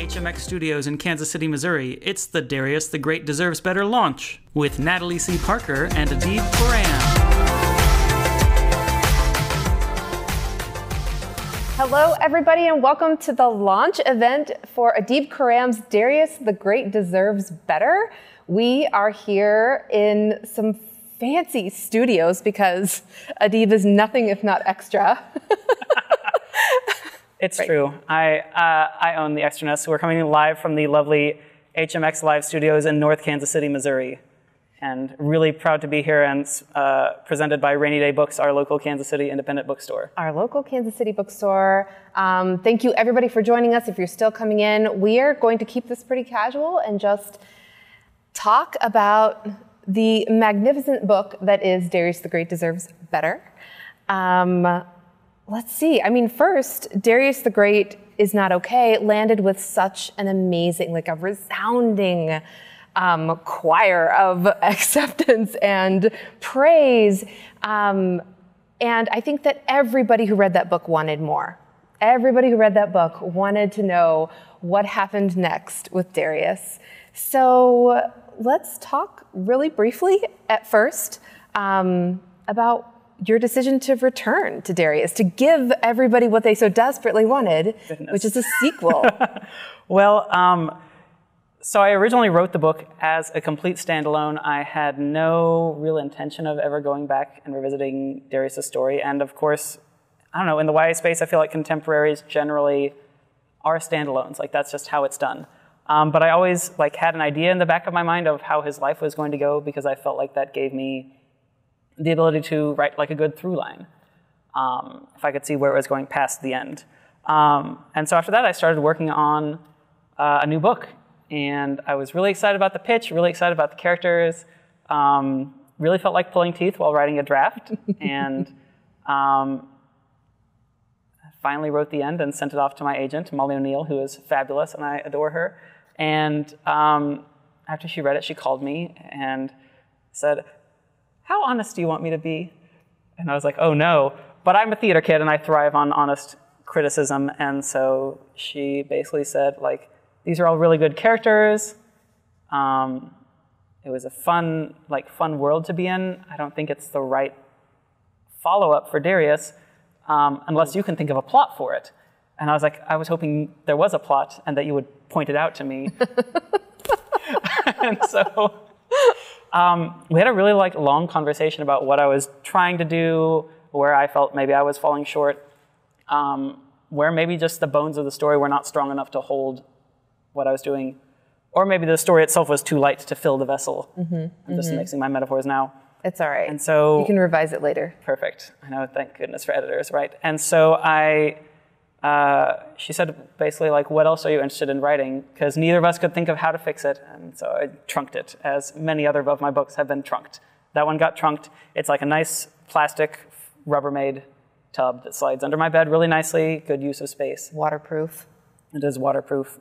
HMX Studios in Kansas City, Missouri, it's the Darius the Great Deserves Better launch with Natalie C. Parker and Adib Khorram. Hello, everybody, and welcome to the launch event for Adib Khorram's Darius the Great Deserves Better. We are here in some fancy studios because Adib is nothing if not extra. It's true. I own the extraness. So we're coming live from the lovely HMX Live Studios in North Kansas City, Missouri. And really proud to be here and presented by Rainy Day Books, our local Kansas City independent bookstore. Our local Kansas City bookstore. Thank you, everybody, for joining us. If you're still coming in, we are going to keep this pretty casual and just talk about the magnificent book that is Darius the Great Deserves Better. Let's see. I mean, first, Darius the Great is Not Okay landed with such an amazing, like a resounding choir of acceptance and praise. And I think that everybody who read that book wanted more. Everybody who read that book wanted to know what happened next with Darius. So let's talk really briefly at first about your decision to return to Darius, to give everybody what they so desperately wanted, which is a sequel. Well, so I originally wrote the book as a complete standalone. I had no real intention of ever going back and revisiting Darius' story. And of course, I don't know, in the YA space, I feel like contemporaries generally are standalones. Like, that's just how it's done. But I always had an idea in the back of my mind of how his life was going to go because I felt like that gave me the ability to write like a good through line, if I could see where it was going past the end. And so after that, I started working on a new book. And I was really excited about the pitch, really excited about the characters, really felt like pulling teeth while writing a draft. And finally wrote the end and sent it off to my agent, Molly O'Neill, who is fabulous, and I adore her. And after she read it, she called me and said, "How honest do you want me to be?" And I was like, "Oh no." But I'm a theater kid and I thrive on honest criticism. And so she basically said, these are all really good characters. It was a fun world to be in. I don't think it's the right follow-up for Darius unless you can think of a plot for it. And I was like, I was hoping there was a plot and that you would point it out to me. And so we had a really long conversation about what I was trying to do, where I felt maybe I was falling short, where maybe just the bones of the story were not strong enough to hold what I was doing, or maybe the story itself was too light to fill the vessel. I'm just mixing my metaphors now. It's all right. And so you can revise it later. Perfect. I know. Thank goodness for editors, right? And so she said basically what else are you interested in writing? Because neither of us could think of how to fix it. And so I trunked it, as many other of my books have been trunked. That one got trunked. It's like a nice plastic Rubbermaid tub that slides under my bed really nicely. Good use of space. Waterproof. It is waterproof.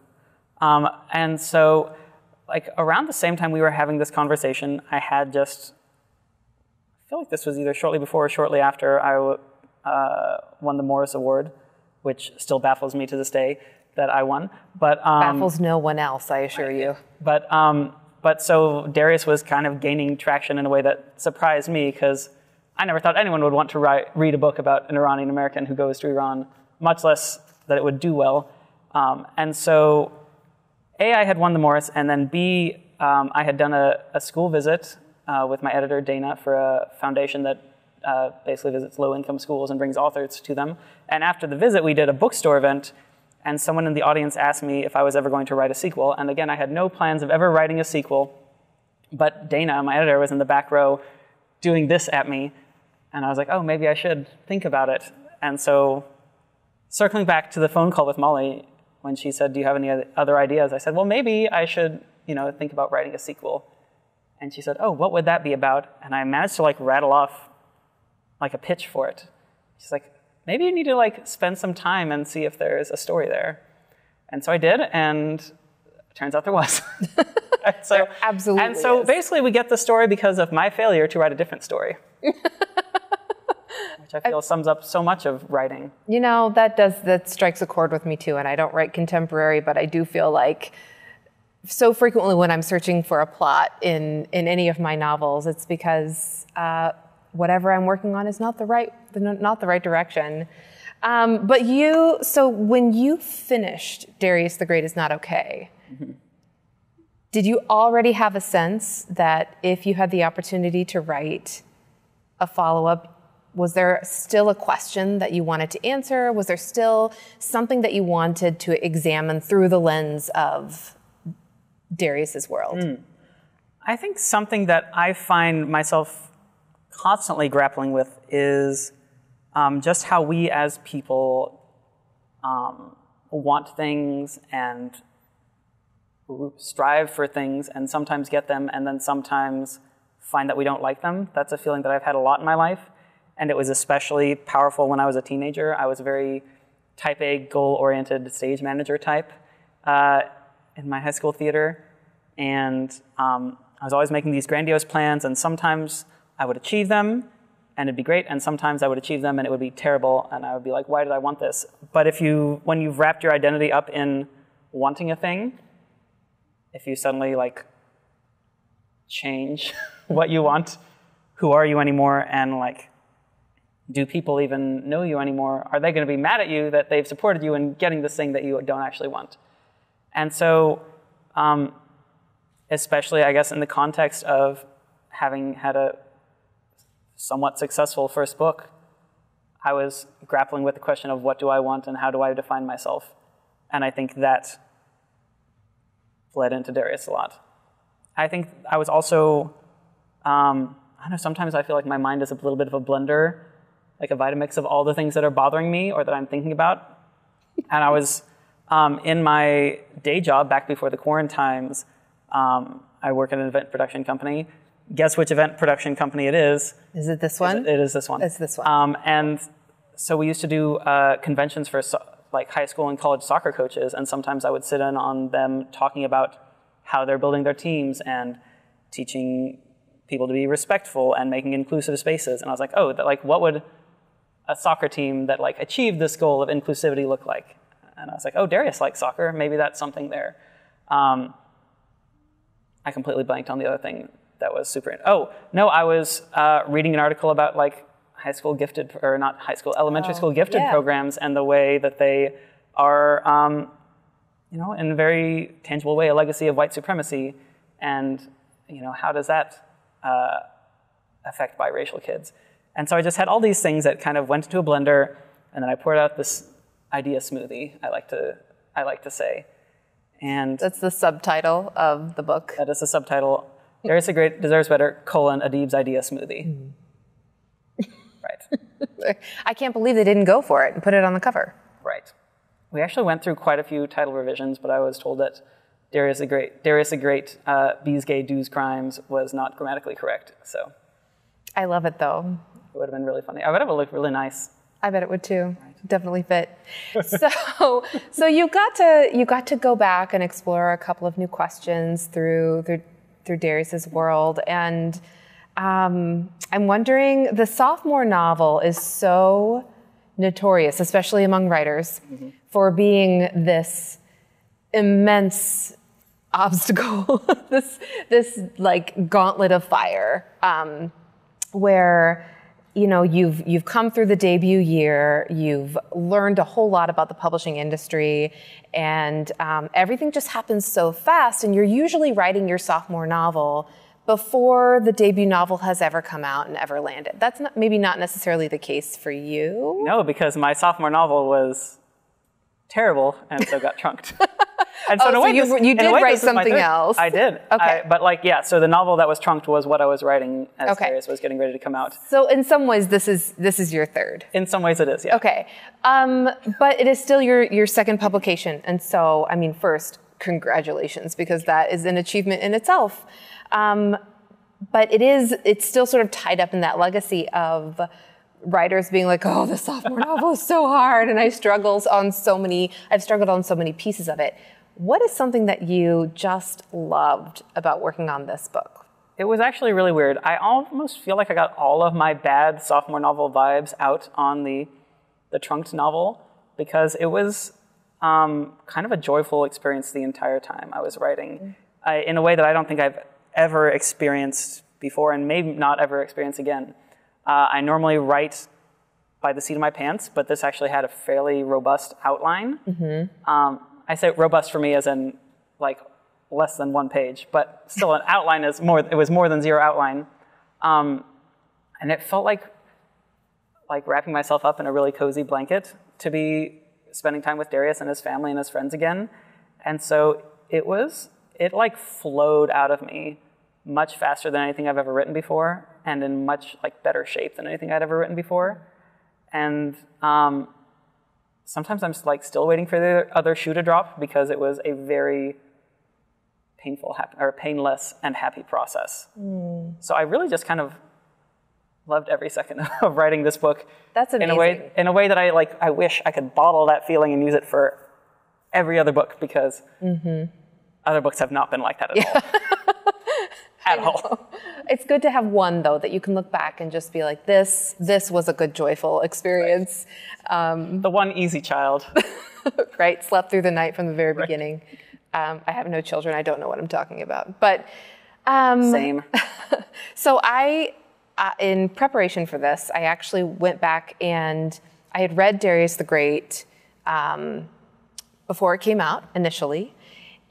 And so around the same time we were having this conversation, I had I feel like this was either shortly before or shortly after I won the Morris Award, which still baffles me to this day that I won. But baffles no one else, I assure you. But so Darius was kind of gaining traction in a way that surprised me because I never thought anyone would want to read a book about an Iranian American who goes to Iran, much less that it would do well. And so A, I had won the Morris, and then B, I had done a school visit with my editor, Dana, for a foundation that basically visits low-income schools and brings authors to them. And after the visit, we did a bookstore event, and someone in the audience asked me if I was ever going to write a sequel. And again, I had no plans of ever writing a sequel, but Dana, my editor, was in the back row doing this at me, and I was like, oh, maybe I should think about it. And so circling back to the phone call with Molly, when she said, do you have any other ideas? I said, well, maybe I should, think about writing a sequel. And she said, oh, what would that be about? And I managed to rattle off a pitch for it. She's like, maybe you need to spend some time and see if there's a story there. And so I did, and it turns out there was. There absolutely And so is. Basically we get the story because of my failure to write a different story. which I feel sums up so much of writing. You know, that strikes a chord with me too, and I don't write contemporary, but I do feel like so frequently when I'm searching for a plot in any of my novels, it's because whatever I'm working on is not the right direction. So when you finished Darius the Great is Not Okay, did you already have a sense that if you had the opportunity to write a follow-up, was there still a question that you wanted to answer? Was there still something that you wanted to examine through the lens of Darius's world? I think something that I find myself constantly grappling with is just how we as people want things and strive for things and sometimes get them and then sometimes find that we don't like them. That's a feeling that I've had a lot in my life, and it was especially powerful when I was a teenager. I was a very type A, goal-oriented stage manager type in my high school theater, and I was always making these grandiose plans, and sometimes I would achieve them and it'd be great, and sometimes I would achieve them and it would be terrible, and I would be like, why did I want this? But when you've wrapped your identity up in wanting a thing, if you suddenly like change what you want, who are you anymore, and like, do people even know you anymore? Are they going to be mad at you that they've supported you in getting this thing that you don't actually want? And so, especially I guess in the context of having had a somewhat successful first book, I was grappling with the question of what do I want and how do I define myself? And I think that bled into Darius a lot. I think I was also, I don't know, sometimes I feel like my mind is a little bit of a blender, like a Vitamix of all the things that are bothering me or that I'm thinking about. And I was in my day job back before the quarantines, I work at an event production company. Guess which event production company it is? Is it this one? It is this one. It's this one. And so we used to do conventions for like high school and college soccer coaches, and sometimes I would sit in on them talking about how they're building their teams and teaching people to be respectful and making inclusive spaces. And I was like, oh, what would a soccer team that like achieved this goal of inclusivity look like? And I was like, oh, Darius likes soccer. Maybe that's something there. I completely blanked on the other thing that was super. Oh, no, I was reading an article about like elementary school gifted programs and the way that they are, in a very tangible way, a legacy of white supremacy. And, how does that affect biracial kids? And so I just had all these things that kind of went into a blender, and then I poured out this idea smoothie, I like to say. And that's the subtitle of the book. That is the subtitle. Darius the Great Deserves Better, Adib's Idea Smoothie. Right. I can't believe they didn't go for it and put it on the cover. Right. We actually went through quite a few title revisions, but I was told that Darius the Great, Bees, Gay, Do's, Crimes was not grammatically correct. So I love it, though. It would have been really funny. I bet it would look really nice. I bet it would too. Right. Definitely fit. So you got to go back and explore a couple of new questions through Darius's world, and I'm wondering, the sophomore novel is so notorious, especially among writers, for being this immense obstacle, this like gauntlet of fire, where you've come through the debut year, you've learned a whole lot about the publishing industry, and everything just happens so fast, and you're usually writing your sophomore novel before the debut novel has ever come out and ever landed. That's maybe not necessarily the case for you. No, because my sophomore novel was terrible, and so got trunked. And so, you did write something else. I did. Okay. So the novel that was trunked was what I was writing as Darius was getting ready to come out. So in some ways, this is your third. In some ways, it is, yeah. Okay. But it is still your second publication. And so, first, congratulations, because that is an achievement in itself. But it's still sort of tied up in that legacy of writers being like, oh, the sophomore novel is so hard, and I've struggled on so many pieces of it. What is something that you just loved about working on this book? It was actually really weird. I almost feel like I got all of my bad sophomore novel vibes out on the trunked novel, because it was kind of a joyful experience the entire time I was writing, in a way that I don't think I've ever experienced before, and may not ever experience again. I normally write by the seat of my pants, but this actually had a fairly robust outline. I say robust for me as in like less than 1 page, but still an outline is more. It was more than zero outline, and it felt like wrapping myself up in a really cozy blanket to be spending time with Darius and his family and his friends again. And so it like flowed out of me much faster than anything I've ever written before, and in much like better shape than anything I'd ever written before. And sometimes I'm like still waiting for the other shoe to drop, because it was a very painless and happy process. So I really just kind of loved every second of writing this book. That's amazing. In a way that I wish I could bottle that feeling and use it for every other book, because other books have not been like that at all. At all. It's good to have one, though, that you can look back and just be like, this was a good, joyful experience. The one easy child. Right, slept through the night from the very beginning. I have no children. I don't know what I'm talking about. But Same. So in preparation for this, I actually went back and I had read Darius the Great before it came out initially.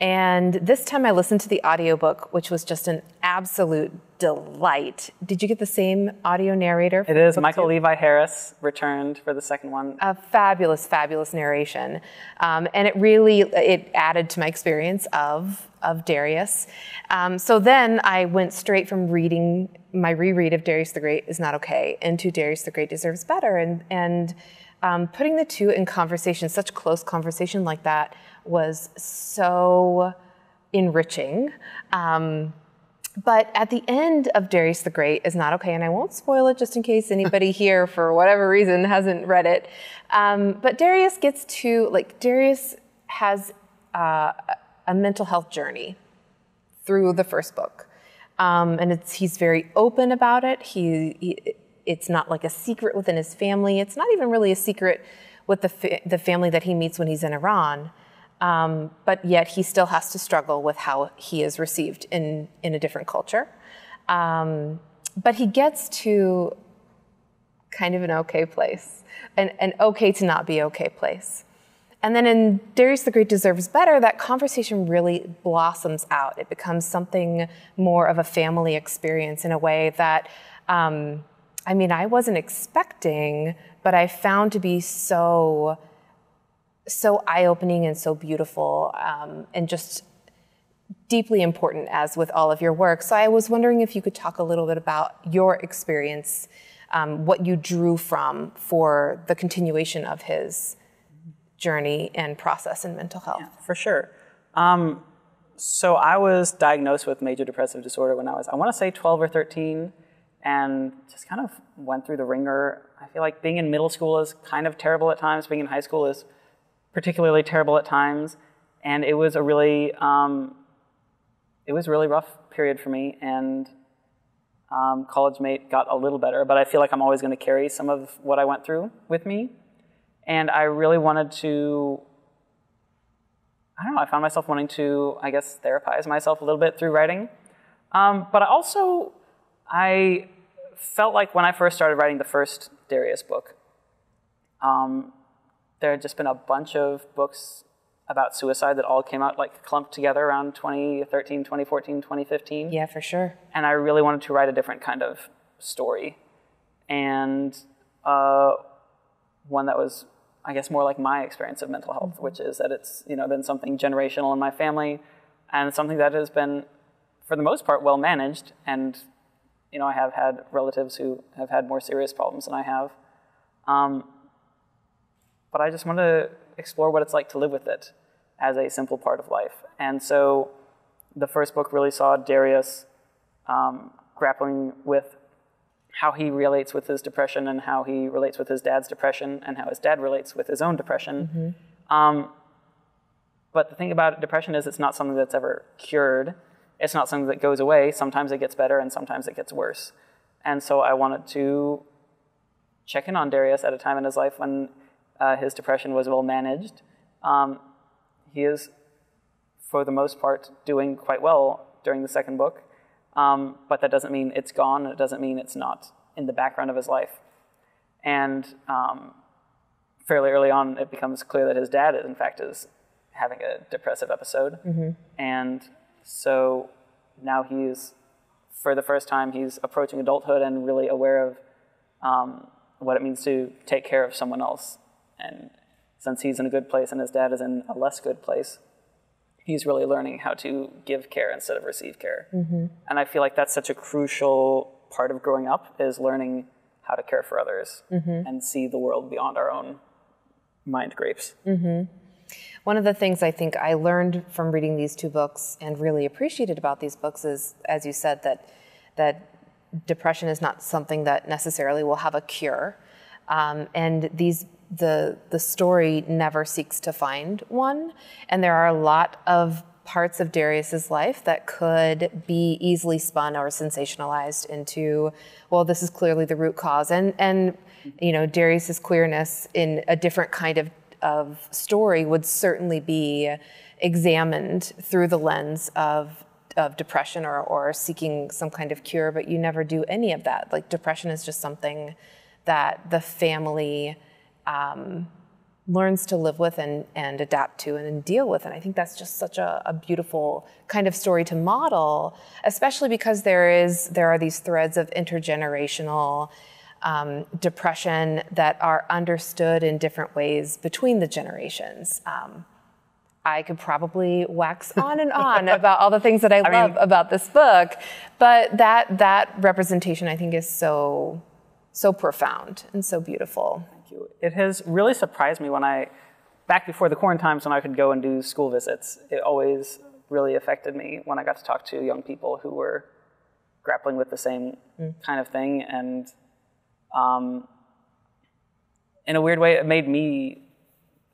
And this time I listened to the audiobook, which was just an absolute delight. Did you get the same audio narrator? It is. Michael Levi Harris returned for the second one. A fabulous, fabulous narration. And it added to my experience of Darius. So then I went straight from reading my reread of Darius the Great is Not Okay into Darius the Great Deserves Better. And putting the two in conversation, such close conversation like that, was so enriching. But at the end of Darius the Great is Not Okay, and I won't spoil it just in case anybody here, for whatever reason, hasn't read it. But Darius has a mental health journey through the first book. And he's very open about it. It's not like a secret within his family. It's not even really a secret with the family that he meets when he's in Iran. But yet he still has to struggle with how he is received in a different culture. But he gets to kind of an okay place, an okay to not be okay place. And then in Darius the Great Deserves Better, that conversation really blossoms out. It becomes something more of a family experience in a way that, I wasn't expecting, but I found to be so eye-opening and so beautiful, and just deeply important, as with all of your work. So I was wondering if you could talk a little bit about your experience, what you drew from for the continuation of his journey and process in mental health. Yeah, for sure. So I was diagnosed with major depressive disorder when I was, I want to say 12 or 13, and just kind of went through the ringer. I feel like being in middle school is kind of terrible at times. Being in high school is particularly terrible at times, and it was a really rough period for me. And college mate got a little better, but I feel like I'm always going to carry some of what I went through with me. And I really wanted to, I found myself wanting to, therapize myself a little bit through writing. But I felt like when I first started writing the first Darius book, there had just been a bunch of books about suicide that all came out like clumped together around 2013, 2014, 2015. Yeah, for sure. And I really wanted to write a different kind of story. And one that was, more like my experience of mental health, which is that it's, been something generational in my family, and something that has been, for the most part, well managed. And, I have had relatives who have had more serious problems than I have. But I just wanted to explore what it's like to live with it as a simple part of life. And so the first book really saw Darius grappling with how he relates with his depression, and how he relates with his dad's depression, and how his dad relates with his own depression. Mm-hmm. But the thing about depression is it's not something that's ever cured. it's not something that goes away. Sometimes it gets better and sometimes it gets worse. And so I wanted to check in on Darius at a time in his life when his depression was well managed. He is, for the most part, doing quite well during the second book, but that doesn't mean it's gone, and it doesn't mean it's not in the background of his life. And fairly early on, it becomes clear that his dad, in fact, is having a depressive episode. And so now he's, for the first time, he's approaching adulthood and really aware of what it means to take care of someone else. And since he's in a good place and his dad is in a less good place, he's really learning how to give care instead of receive care. And I feel like that's such a crucial part of growing up, is learning how to care for others and see the world beyond our own mind grapes. One of the things I think I learned from reading these two books and really appreciated about these books is, as you said, that depression is not something that necessarily will have a cure. And the story never seeks to find one. And there are a lot of parts of Darius's life that could be easily spun or sensationalized into, well, this is clearly the root cause. And you know, Darius's queerness in a different kind of story would certainly be examined through the lens of depression or seeking some kind of cure, but you never do any of that. Like, depression is just something that the family learns to live with and adapt to and deal with. And I think that's just such a beautiful kind of story to model, especially because there are these threads of intergenerational depression that are understood in different ways between the generations. I could probably wax on and on about all the things that I love about this book, but that representation, I think, is so profound and so beautiful. Thank you. It has really surprised me back before the quarantine times when I could go and do school visits, it always really affected me when I got to talk to young people who were grappling with the same kind of thing. And in a weird way, it made me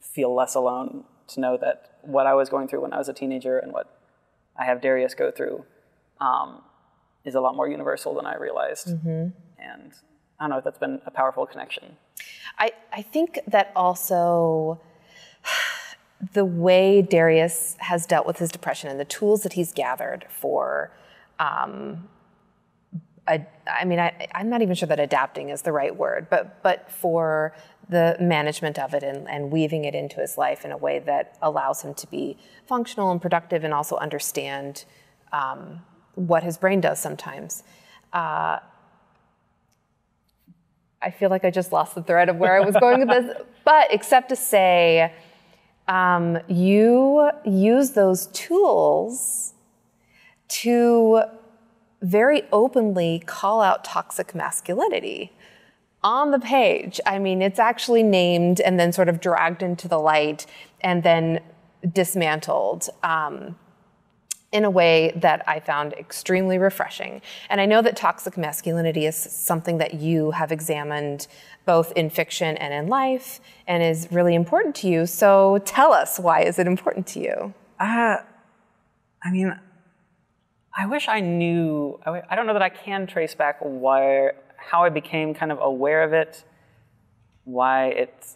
feel less alone to know that what I was going through when I was a teenager and what I have Darius go through is a lot more universal than I realized. And I don't know, that's been a powerful connection. I think that also the way Darius has dealt with his depression and the tools that he's gathered for, I'm not even sure that adapting is the right word, but for the management of it and weaving it into his life in a way that allows him to be functional and productive and also understand what his brain does sometimes. I feel like I just lost the thread of where I was going with this, but except to say, you use those tools to very openly call out toxic masculinity on the page. I mean, it's actually named and then sort of dragged into the light and then dismantled in a way that I found extremely refreshing. And I know that toxic masculinity is something that you have examined both in fiction and in life and is really important to you. So tell us, why is it important to you? I wish I knew. I don't know that I can trace back how I became kind of aware of it, why it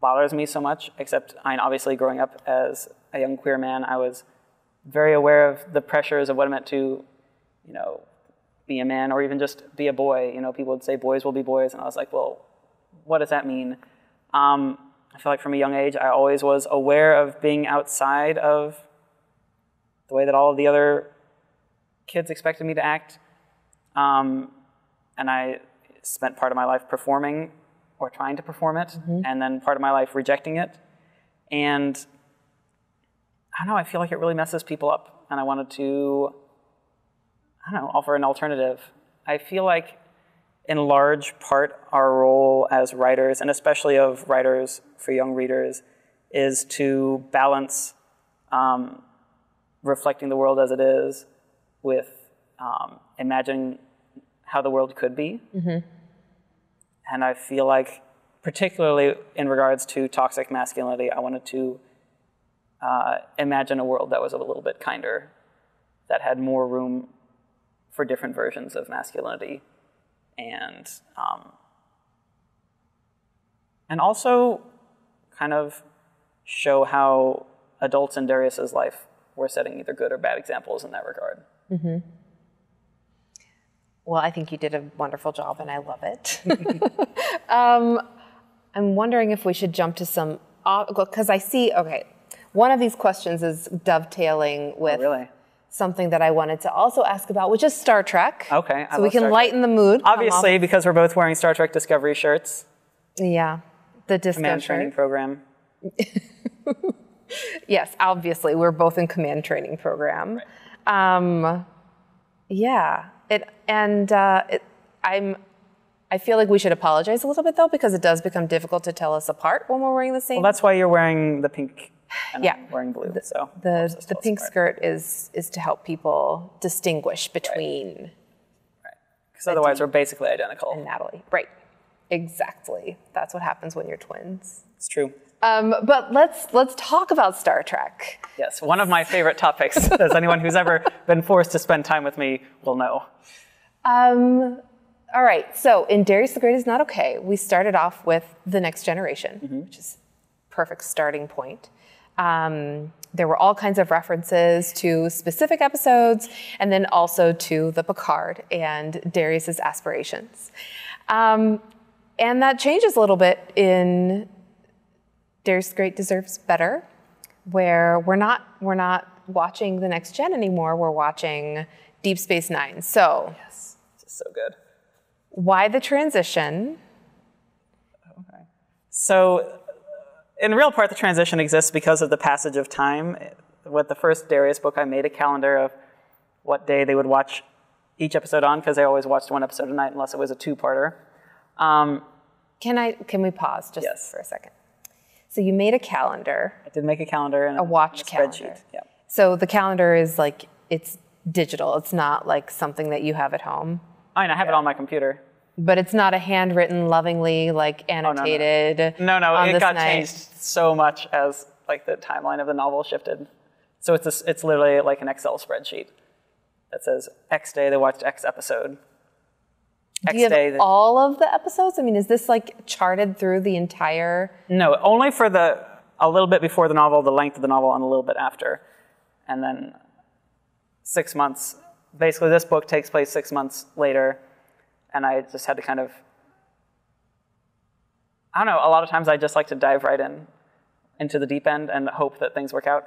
bothers me so much, except obviously growing up as a young queer man, I was very aware of the pressures of what it meant to, be a man or even just be a boy. People would say boys will be boys, and I was like, well, what does that mean? I feel like from a young age, I always was aware of being outside of the way that all of the other kids expected me to act. And I spent part of my life performing or trying to perform it, and then part of my life rejecting it. And I don't know, I feel like it really messes people up, and I wanted to, offer an alternative. I feel like in large part our role as writers, and especially of writers for young readers, is to balance reflecting the world as it is with imagining how the world could be. And I feel like, particularly in regards to toxic masculinity, I wanted to imagine a world that was a little bit kinder that had more room for different versions of masculinity, and also kind of show how adults in Darius's life were setting either good or bad examples in that regard. Mm-hmm. Well, I think you did a wonderful job, and I love it. I'm wondering if we should jump to some, because I see, okay, one of these questions is dovetailing with something that I wanted to also ask about, which is Star Trek. Okay. So we can lighten the mood. Obviously, because we're both wearing Star Trek Discovery shirts. Yeah, the disco Command training program. Yes, obviously, we're both in command training program. Right. Yeah, I feel like we should apologize a little bit though, because it does become difficult to tell us apart when we're wearing the same. Well, that's why you're wearing the pink and I'm wearing blue. The pink skirt is to help people distinguish between. Right. Because otherwise we're basically identical. And Natalie, right? Exactly. That's what happens when you're twins. It's true. But let's talk about Star Trek. Yes, one of my favorite topics, as anyone who's ever been forced to spend time with me will know. All right, so in Darius the Great is Not Okay, we started off with The Next Generation, which is a perfect starting point. There were all kinds of references to specific episodes and then also to the Picard and Darius's aspirations. And that changes a little bit in Darius the Great Deserves Better, where we're not watching The Next Gen anymore, we're watching Deep Space Nine. So, yes, it's just so good. Why the transition? Okay. So, in real part, the transition exists because of the passage of time. With the first Darius book, I made a calendar of what day they would watch each episode on, because they always watched one episode a night unless it was a two-parter. Can we pause just for a second? So you made a calendar. I did make a calendar and a watch calendar. Spreadsheet. Yeah. So the calendar is like, it's digital. It's not like something that you have at home. I have it on my computer. But it's not a handwritten, lovingly like annotated. No, it got changed so much as like the timeline of the novel shifted. So it's literally like an Excel spreadsheet that says X day they watched X episode. Do you have all of the episodes? I mean, is this like charted through the entire? No, only for a little bit before the novel, the length of the novel, and a little bit after. And then 6 months. Basically, this book takes place 6 months later, and I just had to kind of, I don't know, a lot of times I just like to dive right into the deep end and hope that things work out.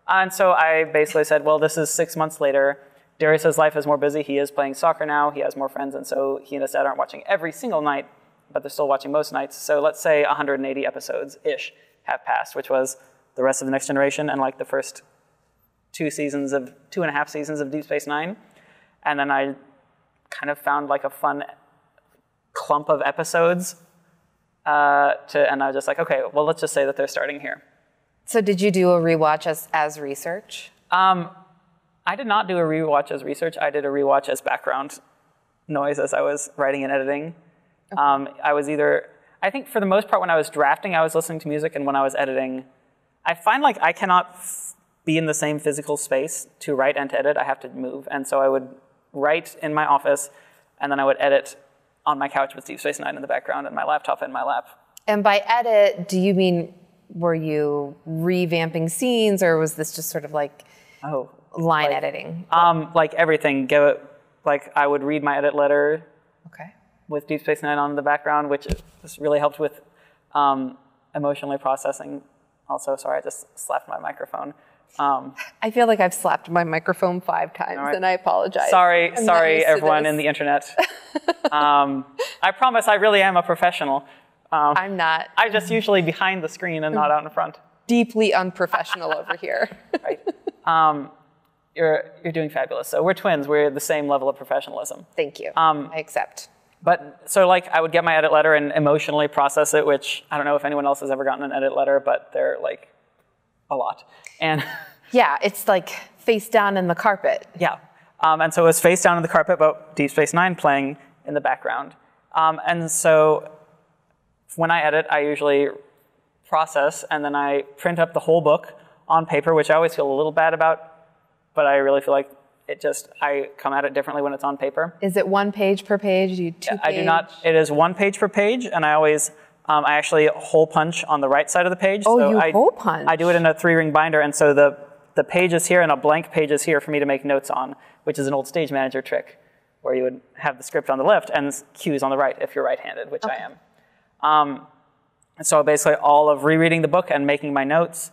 And so I basically said, well, this is 6 months later. Darius's life is more busy. He is playing soccer now. He has more friends, and so he and his dad aren't watching every single night, but they're still watching most nights. So let's say 180 episodes-ish have passed, which was the rest of The Next Generation and like the first 2.5 seasons of Deep Space Nine. And then I kind of found like a fun clump of episodes and I was just like, okay, well, let's just say that they're starting here. So did you do a rewatch as research? I did not do a rewatch as research. I did a rewatch as background noise as I was writing and editing. Okay. I think for the most part when I was drafting, I was listening to music, and when I was editing, I find like I cannot be in the same physical space to write and to edit. I have to move. And so I would write in my office, and then I would edit on my couch with Deep Space Nine in the background and my laptop in my lap. And by edit, do you mean, were you revamping scenes, or was this just sort of like line editing? Like everything. Like I would read my edit letter with Deep Space Nine on in the background, which just really helped with emotionally processing. Also, sorry, I just slapped my microphone. I feel like I've slapped my microphone 5 times, and I apologize. Sorry, everyone in the internet. I promise I really am a professional. I'm not. I'm just usually behind the screen and not out in front. Deeply unprofessional over here. Right. You're doing fabulous. So we're twins. We're the same level of professionalism. Thank you. I accept. But so like I would get my edit letter and emotionally process it, which I don't know if anyone else has ever gotten an edit letter, but they're like a lot. And yeah, it's like face down in the carpet. Yeah. And so it was face down in the carpet, but Deep Space Nine playing in the background. And so when I edit, I usually process, and then I print up the whole book on paper, which I always feel a little bad about, but I really feel like I come at it differently when it's on paper. Is it 1 page per page? Do you 2 page? I do not. It is 1 page per page, and I always, I actually hole punch on the right side of the page. Oh, so you hole punch? I do it in a 3-ring binder, and so the page is here and a blank page is here for me to make notes on, which is an old stage manager trick, where you would have the script on the left and cues on the right if you're right-handed, which I am. So basically all of rereading the book and making my notes.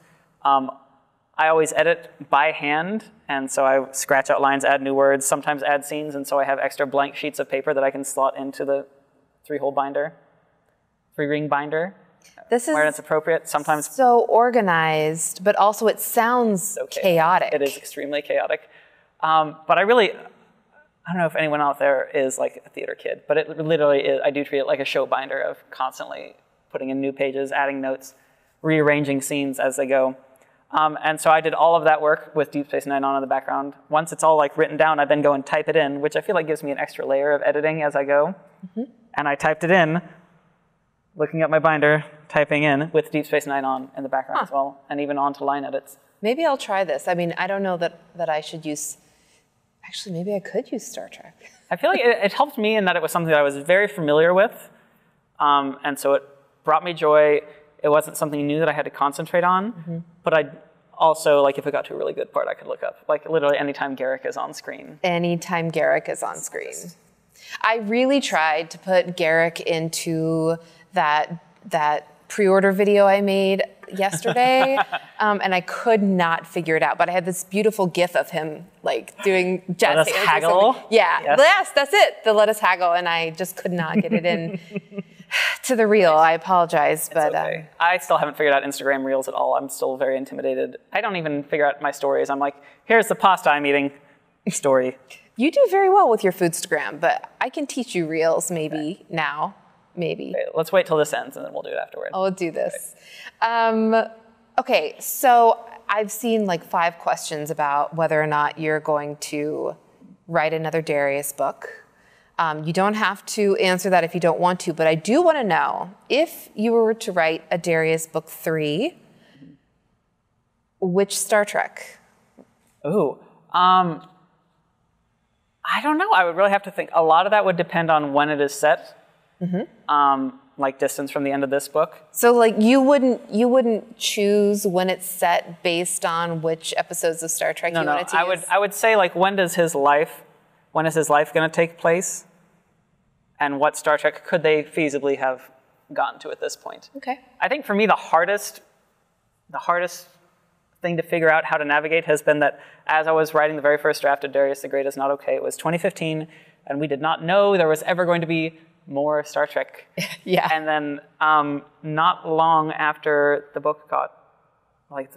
I always edit by hand, and so I scratch out lines, add new words, sometimes add scenes, and so I have extra blank sheets of paper that I can slot into the 3-ring binder. This is where it's appropriate. Sometimes so organized, but also it sounds so chaotic. It is extremely chaotic. But I don't know if anyone out there is like a theater kid, but it literally is, I do treat it like a show binder of constantly putting in new pages, adding notes, rearranging scenes as they go. And so I did all of that work with Deep Space Nine on in the background. Once it's all like written down, I then go and type it in, which I feel like gives me an extra layer of editing as I go. And I typed it in, looking at my binder, typing in with Deep Space Nine on in the background as well, and even on to line edits. Maybe I'll try this. I mean, I don't know that I should use, actually, maybe I could use Star Trek. I feel like it helped me in that it was something that I was very familiar with. And so it brought me joy. It wasn't something new that I had to concentrate on, but I also, like, if it got to a really good part, I could look up, like, literally anytime Garrick is on screen. Anytime Garrick is on screen. I really tried to put Garrick into that pre-order video I made yesterday, and I could not figure it out. But I had this beautiful GIF of him, like, doing jazz hands. Let us haggle? Yeah, yes, that's it, the let us haggle, and I just could not get it in to the reel. I apologize, but okay. I still haven't figured out Instagram Reels at all. I'm still very intimidated. I don't even figure out my stories. I'm like, here's the pasta I'm eating story. You do very well with your Foodstagram, but I can teach you Reels maybe now. Maybe. Okay, let's wait till this ends and then we'll do it afterward. I'll do this. Okay, so I've seen like 5 questions about whether or not you're going to write another Darius book. You don't have to answer that if you don't want to, but I do want to know, if you were to write a Darius book 3, which Star Trek? Ooh, I don't know. I would really have to think. A lot of that would depend on when it is set. Like distance from the end of this book. So like you wouldn't choose when it's set based on which episodes of Star Trek you wanted to use? I would say, like, when is his life going to take place? And what Star Trek could they feasibly have gotten to at this point? Okay. I think for me the hardest thing to figure out how to navigate has been that as I was writing the very first draft of Darius the Great Is Not Okay, it was 2015, and we did not know there was ever going to be more Star Trek. Yeah. And then not long after the book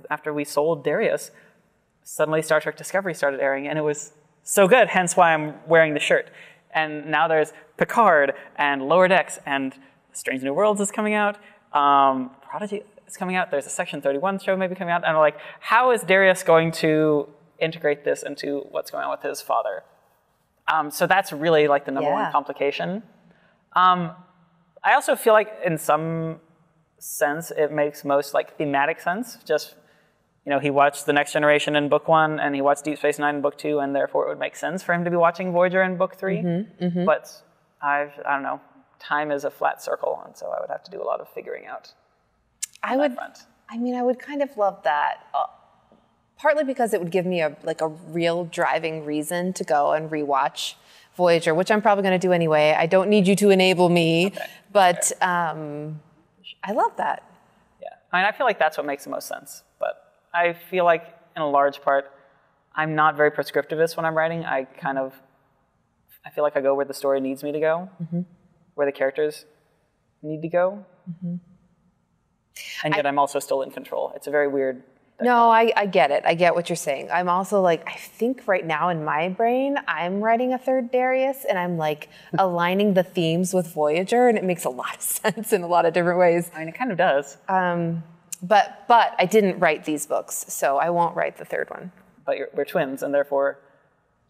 after we sold Darius, suddenly Star Trek Discovery started airing, and it was so good, hence why I'm wearing the shirt. And now there's Picard and Lower Decks, and Strange New Worlds is coming out. Prodigy is coming out. There's a Section 31 show maybe coming out. And I'm like, how is Darius going to integrate this into what's going on with his father? So that's really like the number one complication. I also feel like in some sense it makes most like thematic sense. Just, you know, he watched The Next Generation in book 1 and he watched Deep Space Nine in book 2, and therefore it would make sense for him to be watching Voyager in book 3. But I don't know, time is a flat circle, and so I would have to do a lot of figuring out. I would kind of love that. Partly because it would give me a real driving reason to go and rewatch Voyager, which I'm probably going to do anyway. I don't need you to enable me, but I love that. Yeah, I mean, I feel like that's what makes the most sense. But I feel like, in a large part, I'm not very prescriptivist when I'm writing. I feel like I go where the story needs me to go, where the characters need to go, and yet I'm also still in control. It's a very weird. No, I get it. I get what you're saying. I'm also like, I think right now in my brain, I'm writing a third Darius, and I'm like aligning the themes with Voyager, and it makes a lot of sense in a lot of different ways. I mean, it kind of does. But I didn't write these books, so I won't write the third one. But we're twins, and therefore,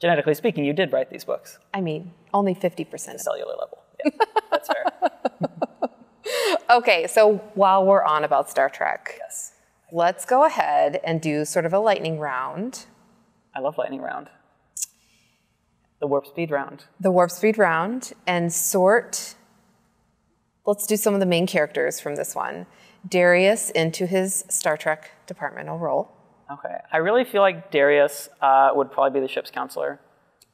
genetically speaking, you did write these books. I mean, only 50%. Cellular level. Yeah, that's fair. Okay, so while we're on about Star Trek. Yes. Let's go ahead and do sort of a lightning round. I love lightning round. The warp speed round. The warp speed round. And sort, let's do some of the main characters from this one. Darius into his Star Trek departmental role. Okay. I really feel like Darius would probably be the ship's counselor.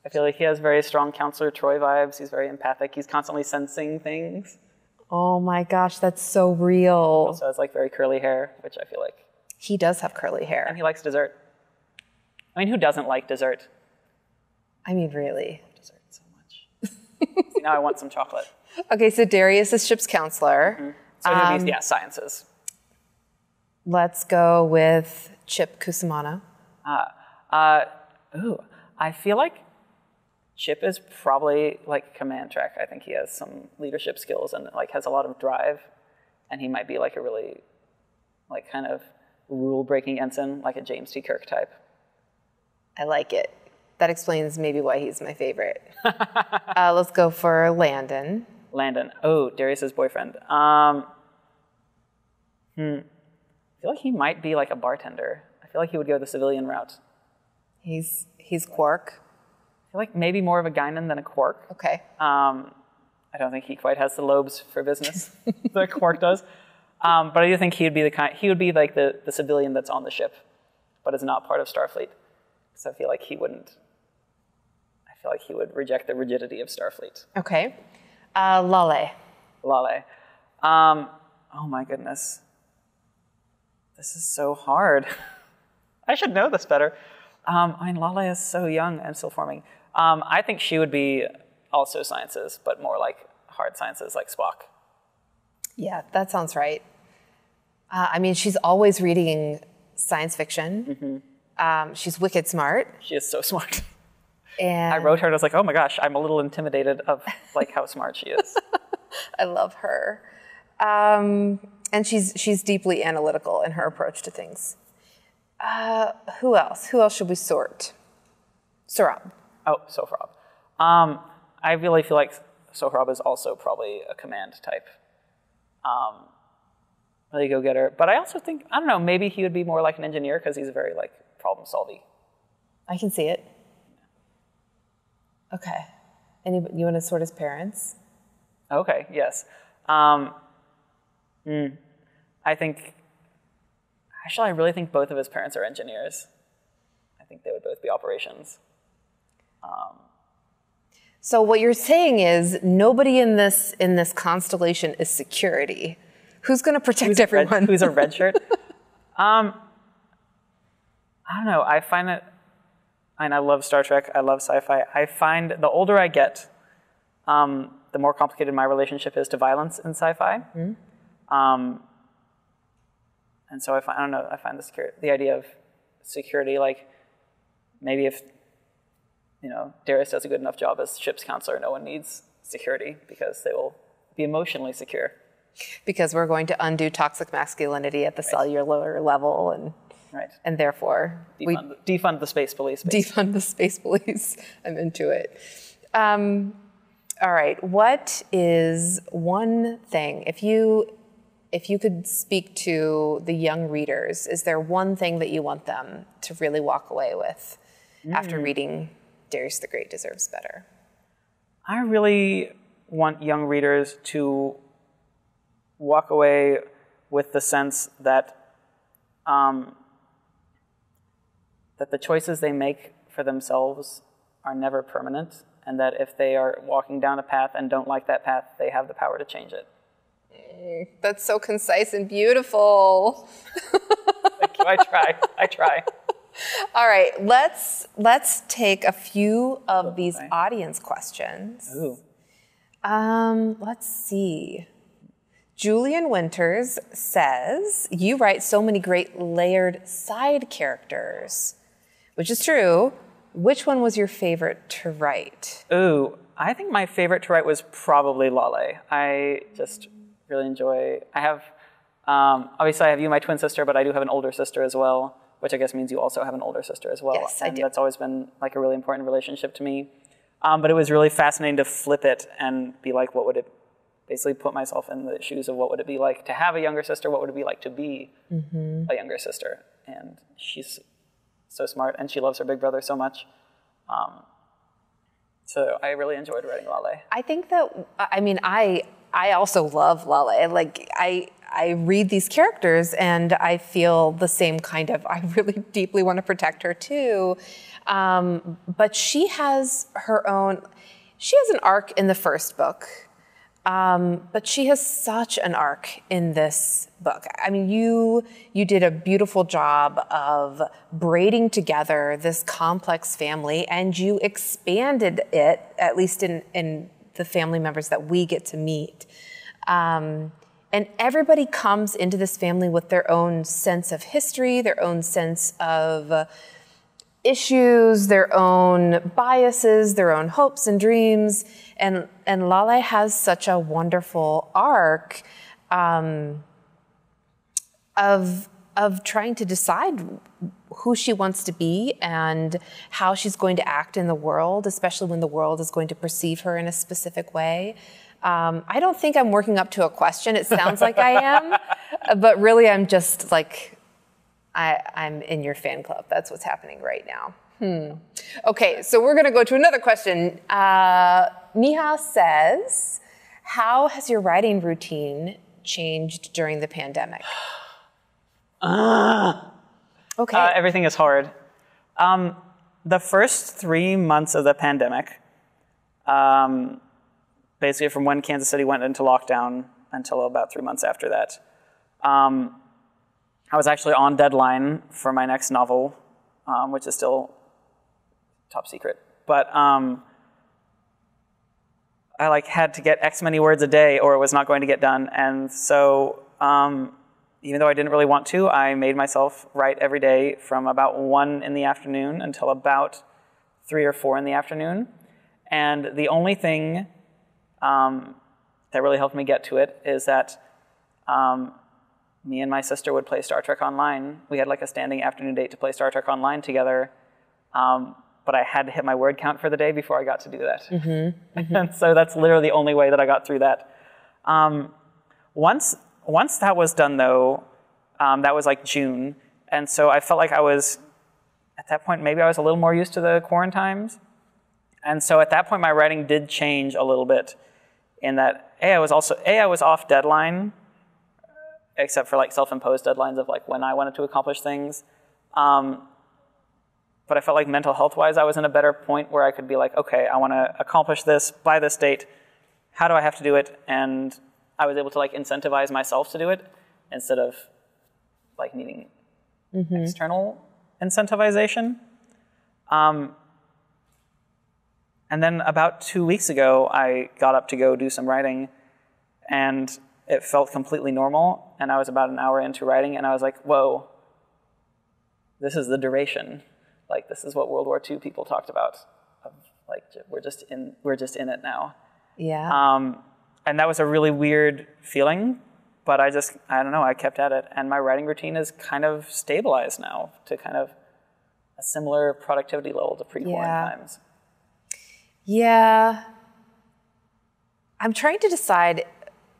I feel like he has very strong Counselor Troy vibes. He's very empathic. He's constantly sensing things. Oh my gosh, that's so real. Also has like very curly hair, which I feel like. He does have curly hair. And he likes dessert. I mean, who doesn't like dessert? I mean, really. I love dessert so much. See, now I want some chocolate. Okay, so Darius is ship's counselor. Mm-hmm. So who these, sciences. Let's go with Chip Kusamana. I feel like Chip is probably like command track. I think he has some leadership skills and like has a lot of drive, and he might be like a really like kind of rule-breaking ensign, like a James T. Kirk type. I like it. That explains maybe why he's my favorite. Let's go for Landon. Landon. Oh, Darius's boyfriend. I feel like he might be like a bartender. I feel like he would go the civilian route. He's Quark. I feel like maybe more of a Guinan than a Quark. Okay. I don't think he quite has the lobes for business that Quark does. But I do think he would be like the civilian that's on the ship, but is not part of Starfleet. So I feel like he would reject the rigidity of Starfleet. Okay. Lale. Lale. Oh my goodness. This is so hard. I should know this better. I mean, Lale is so young and still forming. I think she would be also sciences, but more like hard sciences like Spock. Yeah, that sounds right. I mean, she's always reading science fiction. Mm-hmm. She's wicked smart. She is so smart. And I wrote her and I was like, oh my gosh, I'm a little intimidated of like how smart she is. I love her. And she's deeply analytical in her approach to things. Who else? Who else should we sort? Sohrab. Oh, Sohrab. I really feel like Sohrab is also probably a command type. Really go-getter. But I also think, I don't know, maybe he would be more like an engineer because he's very like problem-solving. I can see it. Okay. You want to sort his parents? Okay, yes. I think, actually, I really think both of his parents are engineers. I think they would both be operations. So what you're saying is nobody in this constellation is security. Who's going to protect everyone? Who's a red shirt? I don't know. I find that, and I love Star Trek. I love sci-fi. I find the older I get, the more complicated my relationship is to violence in sci-fi. Mm-hmm. And so I find the idea of security, like maybe if Darius does a good enough job as ship's counselor, no one needs security because they will be emotionally secure. Because we're going to undo toxic masculinity at the cellular level, and therefore defund the space police. Basically. Defund the space police. I'm into it. All right. What is one thing, if you could speak to the young readers, is there one thing that you want them to really walk away with after reading Darius the Great Deserves Better? I really want young readers to walk away with the sense that that the choices they make for themselves are never permanent, and that if they are walking down a path and don't like that path, they have the power to change it. That's so concise and beautiful. Thank you. I try. All right, let's take a few of these audience questions. Ooh. Let's see. Julian Winters says, you write so many great layered side characters, which is true. Which one was your favorite to write? Ooh, I think my favorite to write was probably Lale. I just really enjoy, obviously I have you, my twin sister, but I do have an older sister as well, which I guess means you also have an older sister as well. Yes, I do. And that's always been like a really important relationship to me. But it was really fascinating to flip it and be like, what would it, basically put myself in the shoes of what would it be like to have a younger sister, what would it be like to be a younger sister. And she's so smart, and she loves her big brother so much. So I really enjoyed writing Lale. I think that, I mean, I also love Lale. Like, I read these characters and I feel the same kind of, I really deeply want to protect her too. But she has her own, she has an arc in the first book. But she has such an arc in this book. I mean, you did a beautiful job of braiding together this complex family, and you expanded it, at least in the family members that we get to meet. And everybody comes into this family with their own sense of history, their own sense of issues, their own biases, their own hopes and dreams. And Lale has such a wonderful arc of trying to decide who she wants to be and how she's going to act in the world, especially when the world is going to perceive her in a specific way. I don't think I'm working up to a question. It sounds like I am, but really I'm just like, I'm in your fan club. That's what's happening right now. Okay, so we're going to go to another question. Miha says, how has your writing routine changed during the pandemic? Okay. Everything is hard. The first 3 months of the pandemic, basically from when Kansas City went into lockdown until about 3 months after that, I was actually on deadline for my next novel, which is still top secret. But I had to get X many words a day or it was not going to get done. And so even though I didn't really want to, I made myself write every day from about 1 in the afternoon until about 3 or 4 in the afternoon. And the only thing that really helped me get to it is that me and my sister would play Star Trek Online. We had a standing afternoon date to play Star Trek Online together. But I had to hit my word count for the day before I got to do that. And so that's literally the only way that I got through that. Once that was done, though, that was June. And so I felt like I was, at that point, maybe I was a little more used to the quarantines. And so at that point, my writing did change a little bit in that, I was off deadline, except for self-imposed deadlines of when I wanted to accomplish things. But I felt like mental health-wise, I was in a better point where I could be okay, I want to accomplish this by this date. How do I have to do it? And I was able to incentivize myself to do it instead of needing external incentivization. And then about 2 weeks ago, I got up to go do some writing, and it felt completely normal. And I was about an hour into writing, and I was like, whoa, this is the duration. This is what World War II people talked about. We're just in it now. Yeah. And that was a really weird feeling, but I don't know, I kept at it. And my writing routine is kind of stabilized now to kind of a similar productivity level to pre-quarantine times. Yeah. I'm trying to decide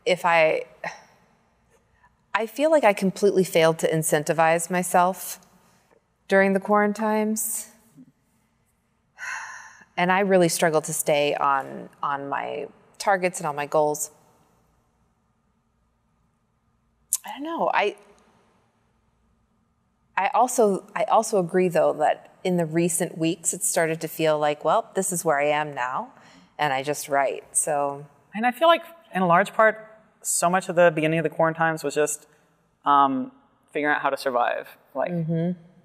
if I feel like I completely failed to incentivize myself during the quarantines. And I really struggled to stay on my targets and on my goals. I don't know. I also agree, though, that in the recent weeks, it started to feel like, well, this is where I am now, and I just write. So, and I feel like, in a large part, so much of the beginning of the quarantines was just figuring out how to survive.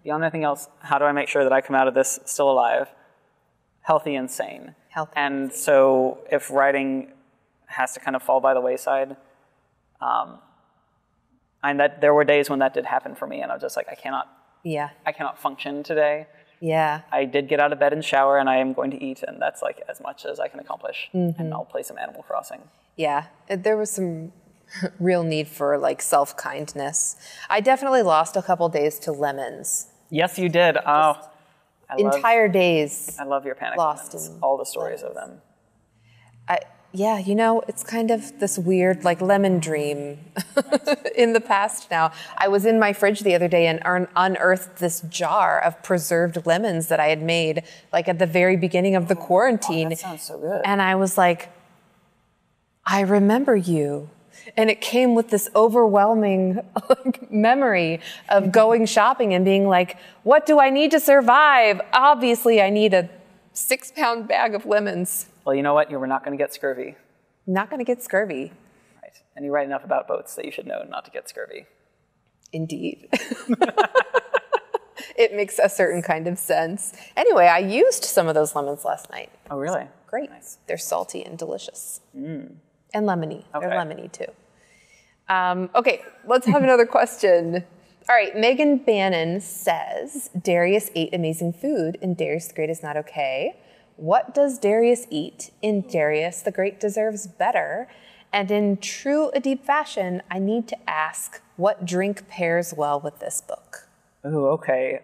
Beyond anything else, how do I make sure that I come out of this still alive, healthy and sane? And so if writing has to kind of fall by the wayside, and that there were days when that did happen for me, and I was just I cannot function today. Yeah. I did get out of bed and shower, and I am going to eat, and that's as much as I can accomplish. And I'll play some Animal Crossing. Yeah, there was some real need for self-kindness. I definitely lost a couple days to lemons. Yes, you did. Entire days. I love your panic lost lemons. All the stories of them. yeah, you know, it's kind of this weird, like, lemon dream in the past now. I was in my fridge the other day and unearthed this jar of preserved lemons that I had made, like, at the very beginning of the quarantine. That sounds so good. And I was like, I remember you. And it came with this overwhelming memory of going shopping and being like, what do I need to survive? Obviously, I need a 6-pound bag of lemons. Well, you know what? You were not going to get scurvy. Not going to get scurvy. Right. And you write enough about boats that you should know not to get scurvy. Indeed. It makes a certain kind of sense. Anyway, I used some of those lemons last night. Oh, really? Great. Nice. They're salty and delicious. And lemony. Okay. They're lemony, too. Okay, let's have another question. All right, Megan Bannon says, Darius ate amazing food in Darius the Great is not okay. What does Darius eat in Darius the Great deserves better? And in true Adib fashion, I need to ask, what drink pairs well with this book? Ooh, okay.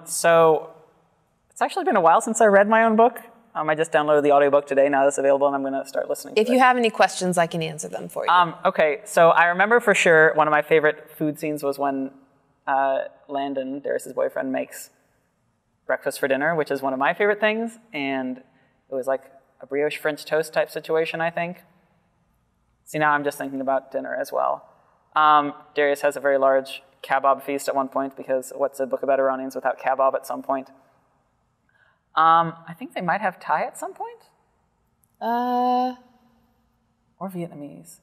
So it's actually been a while since I read my own book. I just downloaded the audiobook today. Now it's available, and I'm going to start listening to it. If you have any questions, I can answer them for you. Okay, so I remember for sure one of my favorite food scenes was when Landon, Darius' boyfriend, makes breakfast for dinner, which is one of my favorite things. And it was like a brioche French toast type situation, I think. See, now I'm just thinking about dinner as well. Darius has a very large kebab feast at one point, because what's a book about Iranians without kebab at some point? I think they might have Thai at some point. Or Vietnamese.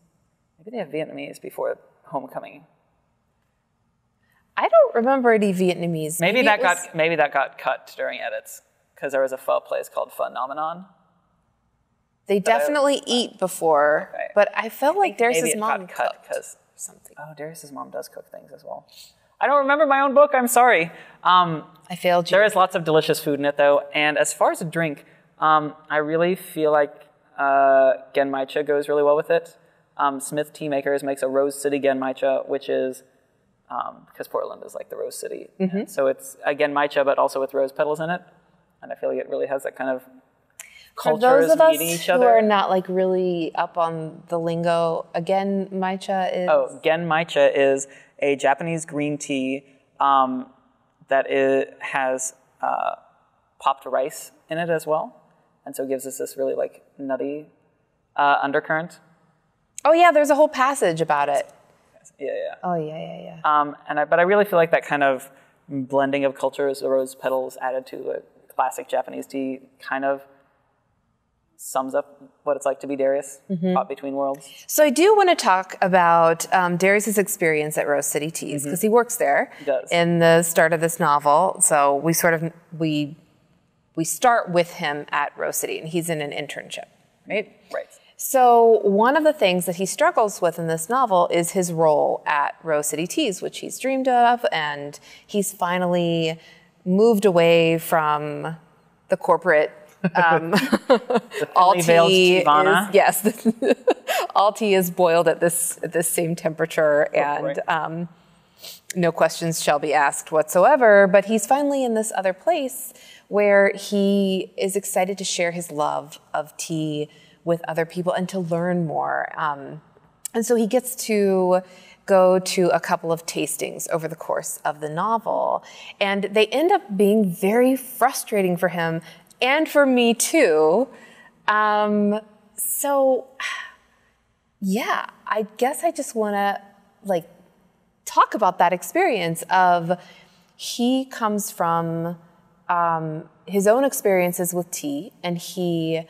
Maybe they have Vietnamese before Homecoming. I don't remember any Vietnamese. Maybe that got cut during edits, because there was a pho place called Phenomenon. They definitely eat before, Okay. but I felt like Darius' mom got cut cooked because something. Oh, Darius' mom does cook things as well. I don't remember my own book. I'm sorry. I failed you. There is lots of delicious food in it, though. And as far as a drink, I really feel like genmaicha goes really well with it. Smith Tea Makers makes a Rose City genmaicha, which is, because Portland is like the Rose City. And so it's a genmaicha, but also with rose petals in it. And I feel like it really has that kind of cultures For those of us meeting each who other. are not like really up on the lingo, again, matcha is... Oh, genmaicha is a Japanese green tea that has popped rice in it as well. And so it gives us this really like nutty undercurrent. Oh yeah, there's a whole passage about it. Yeah. Oh yeah. But I really feel like that kind of blending of cultures, the rose petals added to a classic Japanese tea, kind of sums up what it's like to be Darius, caught between worlds. So I do want to talk about Darius' experience at Rose City Teas, because he works there in the start of this novel. So we start with him at Rose City, and he's in an internship, right? Right. So one of the things that he struggles with in this novel is his role at Rose City Teas, which he's dreamed of, and he's finally moved away from the corporate all tea is, yes, all tea is boiled at this same temperature, and no questions shall be asked whatsoever. But he's finally in this other place where he is excited to share his love of tea with other people and to learn more. And so he gets to go to a couple of tastings over the course of the novel, and they end up being very frustrating for him. And for me too. So yeah, I guess I just want to like talk about that experience of he comes from his own experiences with tea, and he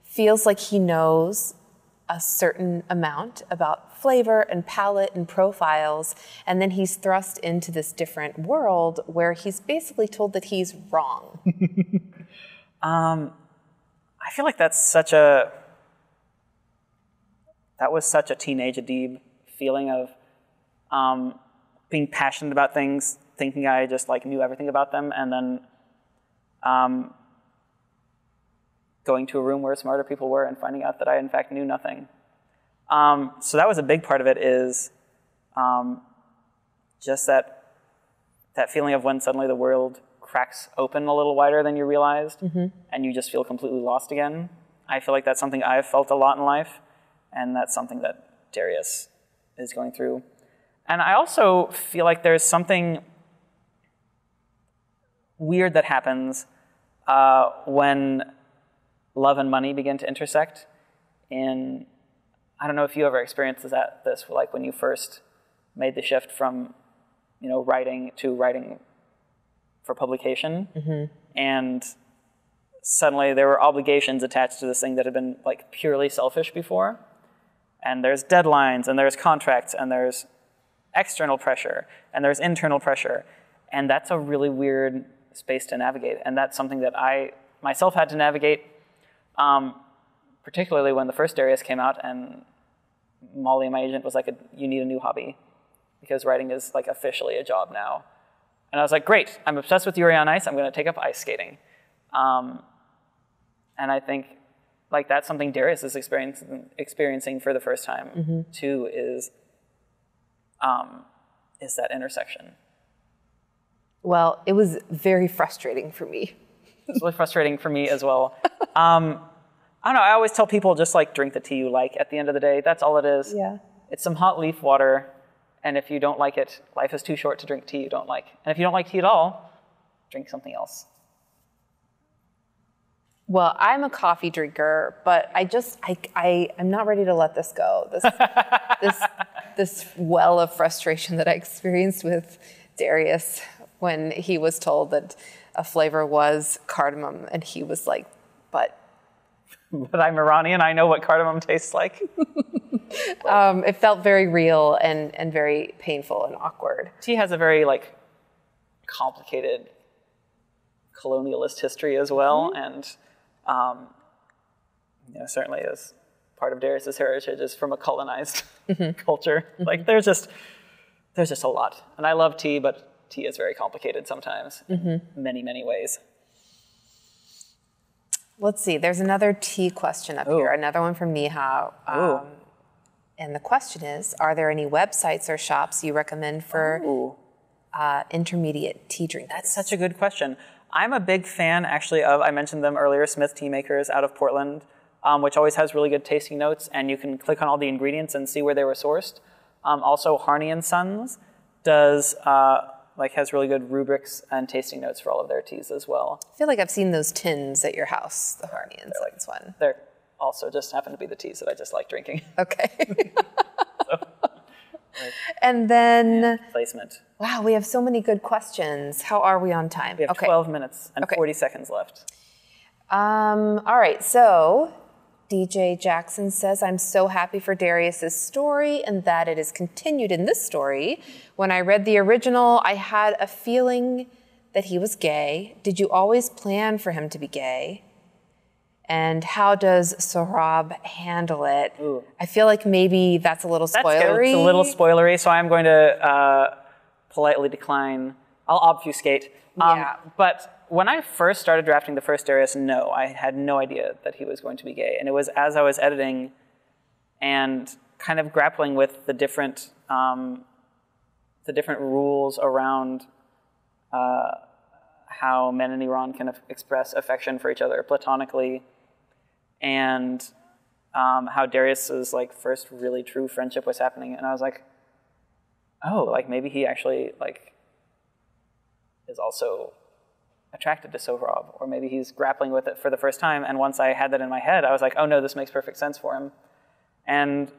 feels like he knows a certain amount about flavor and palate and profiles, and then he's thrust into this different world where he's basically told that he's wrong. I feel like that was such a teenage Adib feeling of being passionate about things, thinking I just like knew everything about them, and then going to a room where smarter people were and finding out that I in fact knew nothing. So that was a big part of it, is just that feeling of when suddenly the world cracks open a little wider than you realized, and you just feel completely lost again. I feel like that's something I've felt a lot in life, and that's something that Darius is going through. And I also feel like there's something weird that happens when love and money begin to intersect. I don't know if you ever experienced this, like when you first made the shift from, writing to writing for publication, and suddenly there were obligations attached to this thing that had been like purely selfish before, and there's deadlines, and there's contracts, and there's external pressure, and there's internal pressure, and that's a really weird space to navigate, and that's something that I myself had to navigate, particularly when the first Darius came out, and Molly, my agent, was like, you need a new hobby, because writing is like officially a job now. And I was like, great, I'm obsessed with Yuri on Ice, I'm going to take up ice skating. And I think like that's something Darius is experiencing for the first time, too, is that intersection. Well, it was very frustrating for me. It was really frustrating for me as well. I don't know, I always tell people just like drink the tea you like at the end of the day. That's all it is. Yeah. It's some hot leaf water, and if you don't like it, life is too short to drink tea you don't like. And if you don't like tea at all, drink something else. Well, I'm a coffee drinker, but I'm not ready to let this go. This well of frustration that I experienced with Darius when he was told that a flavor was cardamom, and he was like, but I'm Iranian, I know what cardamom tastes like. It felt very real and very painful and awkward. Tea has a very like complicated colonialist history as well, and certainly as part of Darius's heritage is from a colonized culture. Like there's just a lot, and I love tea, but tea is very complicated sometimes in many, many ways. Let's see. There's another tea question up here. Another one from Nihao. And the question is, are there any websites or shops you recommend for intermediate tea drinkers? That's such a good question. I'm a big fan, actually, of, I mentioned them earlier, Smith Tea Makers out of Portland, which always has really good tasting notes, and you can click on all the ingredients and see where they were sourced. Also, Harney & Sons has really good rubrics and tasting notes for all of their teas as well. I feel like I've seen those tins at your house, the Harney & Sons one. They're also just happen to be the teas that I just like drinking. Okay. And then... placement. Wow, we have so many good questions. How are we on time? We have 12 minutes and 40 seconds left. All right, so DJ Jackson says, I'm so happy for Darius's story and that it is continued in this story. When I read the original, I had a feeling that he was gay. Did you always plan for him to be gay? And how does Sohrab handle it? Ooh. I feel like maybe that's a little spoilery. It's a little spoilery, so I'm going to politely decline. I'll obfuscate. But when I first started drafting the first Darius, no, I had no idea that he was going to be gay. And it was as I was editing and kind of grappling with the different rules around how men in Iran can express affection for each other platonically, and how Darius's first really true friendship was happening. And I was like, oh, maybe he actually is also attracted to Sohrab, or maybe he's grappling with it for the first time. And once I had that in my head, I was like, oh no, this makes perfect sense for him. And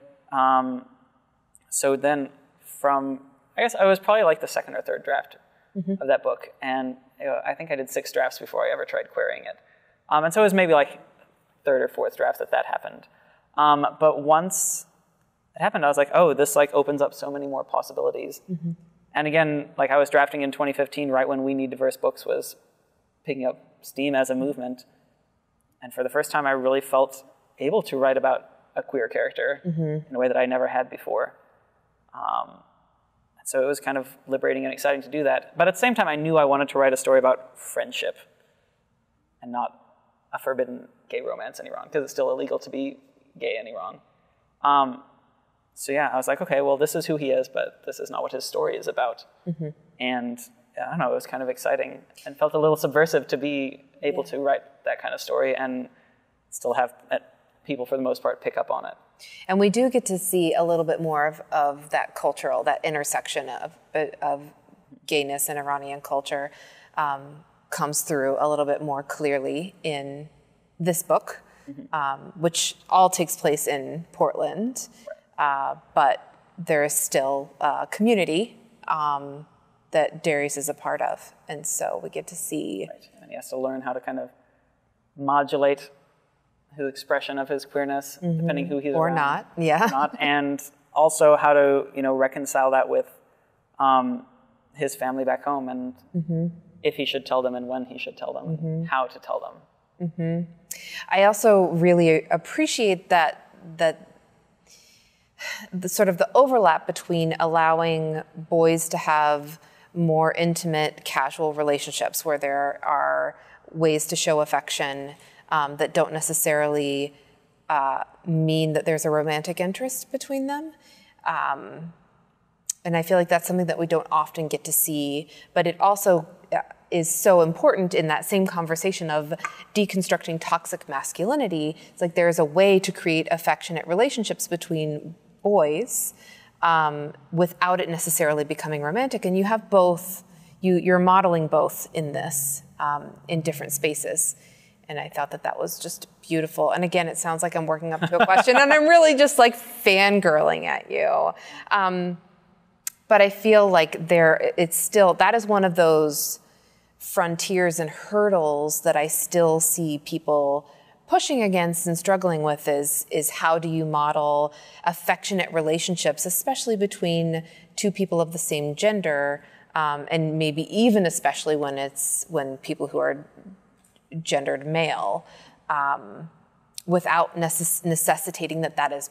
so then I guess I was probably the second or third draft of that book. And I think I did 6 drafts before I ever tried querying it. And so it was maybe third or fourth draft that happened. But once it happened, I was like, oh, this opens up so many more possibilities. And again, I was drafting in 2015, right when We Need Diverse Books was picking up steam as a movement. And for the first time, I really felt able to write about a queer character in a way that I never had before. So it was kind of liberating and exciting to do that. But at the same time, I knew I wanted to write a story about friendship and not a forbidden gay romance in Iran, because it's still illegal to be gay in Iran. So yeah, I was like, okay, well, this is who he is, but this is not what his story is about. And I don't know, it was kind of exciting and felt a little subversive to be able to write that kind of story and still have people, for the most part, pick up on it. And we do get to see a little bit more of that cultural, that intersection of gayness and Iranian culture comes through a little bit more clearly in this book, which all takes place in Portland, but there is still a community that Darius is a part of. And so we get to see... Right. And he has to learn how to kind of modulate his expression of his queerness, depending who he's or around. Not, yeah. Or not, and also how to, reconcile that with his family back home, and if he should tell them, and when he should tell them, and how to tell them. I also really appreciate that the sort of the overlap between allowing boys to have more intimate, casual relationships where there are ways to show affection that don't necessarily mean that there's a romantic interest between them. And I feel like that's something that we don't often get to see, but it also is so important in that same conversation of deconstructing toxic masculinity. It's like there's a way to create affectionate relationships between boys without it necessarily becoming romantic. And you have both, you're modeling both in this, in different spaces. And I thought that was just beautiful. And again, it sounds like I'm working up to a question and I'm really just like fangirling at you. But I feel like that is one of those frontiers and hurdles that I still see people pushing against and struggling with is how do you model affectionate relationships, especially between two people of the same gender, and maybe even especially when people who are gendered male, without necessitating that is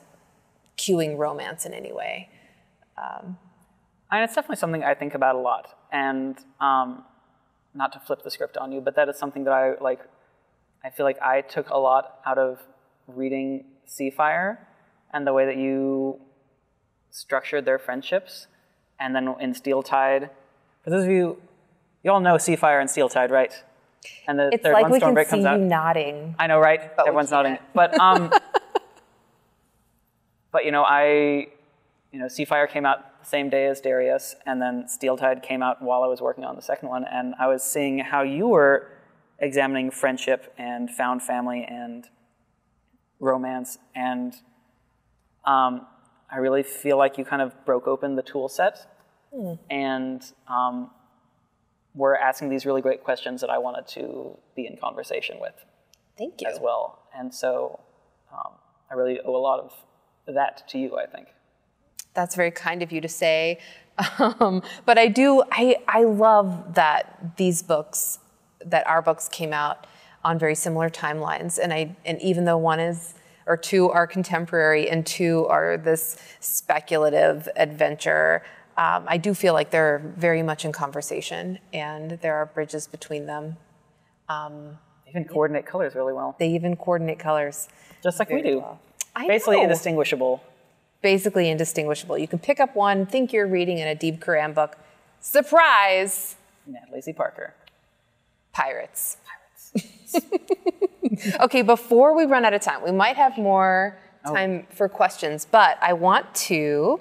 cueing romance in any way. And it's definitely something I think about a lot. And not to flip the script on you, but that is something that I feel like I took a lot out of reading Seafire and the way that you structured their friendships. And then in Steel Tide, for those of you all know Seafire and Steel Tide, right? And the it's third like one, we can Stormbreak, see comes out. you nodding. I know, right? Everyone's nodding. But but Seafire came out the same day as Darius, and then Steel Tide came out while I was working on the second one, and I was seeing how you were examining friendship and found family and romance, and I really feel like you kind of broke open the tool set and were asking these really great questions that I wanted to be in conversation with. Thank you. As well. And so I really owe a lot of that to you, I think. That's very kind of you to say. But I love that our books came out on very similar timelines. And even though two are contemporary and two are this speculative adventure, I do feel like they're very much in conversation and there are bridges between them. They even coordinate colors really well. They even coordinate colors. Just like we do. Well. Basically indistinguishable. Basically indistinguishable. You can pick up one, think you're reading an Adib Khorram book. Surprise! Natalie C. Parker. Pirates. Okay, before we run out of time, we might have more time for questions, but I want to...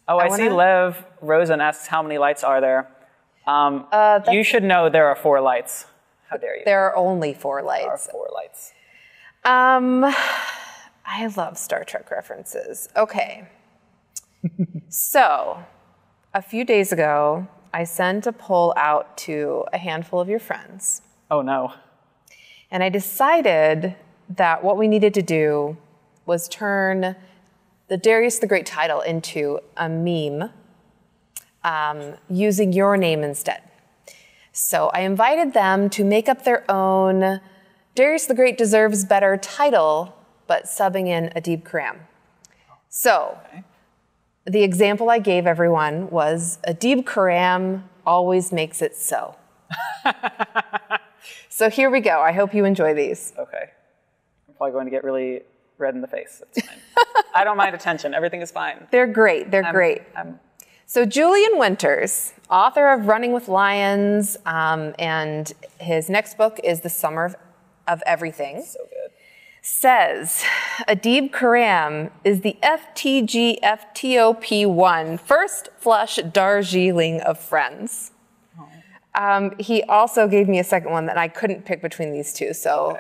I see Lev Rosen asks how many lights are there. You should know there are 4 lights. How dare you? There are only 4 lights. There are 4 lights. I love Star Trek references. Okay. So, a few days ago, I sent a poll out to a handful of your friends. Oh, no. And I decided that what we needed to do was turn the Darius the Great title into a meme using your name instead. So I invited them to make up their own Darius the Great deserves better title, but subbing in Adib Khorram. So the example I gave everyone was Adib Khorram always makes it so. So here we go. I hope you enjoy these. Okay. I'm probably going to get really red in the face. That's fine. I don't mind attention. Everything is fine. They're great. They're great. So Julian Winters, author of Running with Lions, and his next book is The Summer of everything. So good. Says, Adib Khorram is the FTGFTOP1 first flush Darjeeling of Friends. He also gave me a second one that I couldn't pick between these two, so